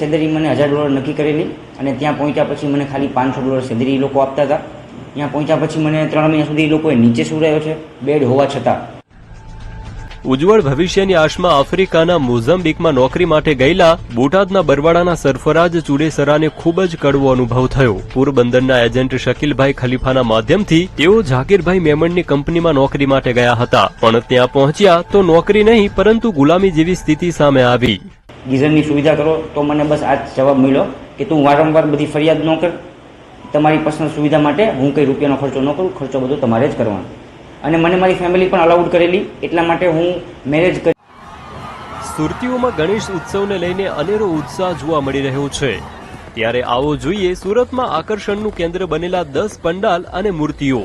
Salary મને $1000 નક્કી કરેલી અને ત્યાં પહોંચ્યા પછી મને ખાલી $500 સેલેરી લોકો આપતા હતા. ત્યાં પહોંચ્યા પછી મને 3 મહિના સુધી એ લોકોએ નીચે સુવડાવ્યો છે બેડ હોવા છતાં. ઉજ્જવળ ભવિષ્યની આશમાં આફ્રિકાના મોઝામ્બિકમાં નોકરી માટે ગયેલા બોટાદના બરવાડાના સરફરાજ ચુડેસરાને ખૂબ જ કડવો અનુભવ થયો. પોરબંદરના એજન્ટ શકીલભાઈ ખલીફાના માધ્યમથી તેઓ ઝાકીરભાઈ મેમણની કંપનીમાં નોકરી માટે ગયા હતા, પણ ત્યાં પહોંચ્યા તો નોકરી નહીં પરંતુ ગુલામી જેવી સ્થિતિ સામે આવી. ગીઝરની સુવિધા કરો તો મને બસ આ જવાબ મળ્યો કે તું વારંવાર બધી ફરિયાદ ન કર, તમારી પર્સનલ સુવિધા માટે હું કંઈ રૂપિયાનો ખર્ચો ન કરું, ખર્ચો બધો તમારે જ કરવાનો. અને મને મારી ફેમિલી પણ અલાઉડ કરેલી, એટલા માટે હું મેરેજ કરી. સુરતીઓમાં ગણેશ ઉત્સવને લઈને અનેરો ઉત્સાહ જોવા મળી રહ્યો છે. ત્યારે આવો જોઈએ સુરતમાં આકર્ષણનું કેન્દ્ર બનેલા 10 પંડાલ અને મૂર્તિઓ.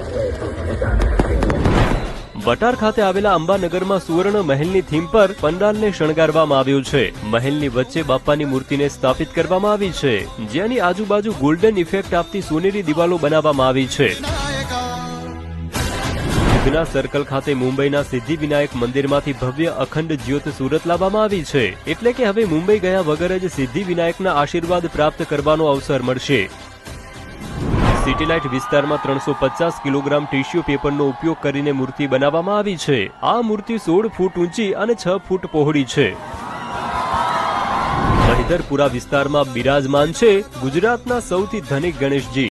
બટાર ખાતે આવેલા અંબાનગરમાં સુવર્ણ મહેલની થીમ પર પંડાલને શણગારવામાં આવ્યું છે. મહેલની વચ્ચે બાપાની મૂર્તિને સ્થાપિત કરવામાં આવી છે, જેની આજુબાજુ ગોલ્ડન ઇફેક્ટ આપતી સોનેરી દિવાલો બનાવવામાં આવી છે. ઉધના સર્કલ ખાતે મુંબઈના સિદ્ધિવિનાયક મંદિરમાંથી ભવ્ય અખંડ જ્યોત સુરત લાવવામાં આવી છે, એટલે કે હવે મુંબઈ ગયા વગર જ સિદ્ધિવિનાયકના આશીર્વાદ પ્રાપ્ત કરવાનો અવસર મળશે. સિટીલાઇટ વિસ્તારમાં 350 કિલોગ્રામ ટીશ્યુ પેપરનો ઉપયોગ કરીને મૂર્તિ બનાવવામાં આવી છે. આ મૂર્તિ 16 ફૂટ ઊંચી અને 6 ફૂટ પહોળી છે. મહિધરપુરા વિસ્તારમાં બિરાજમાન છે ગુજરાતના સૌથી ધનિક ગણેશજી.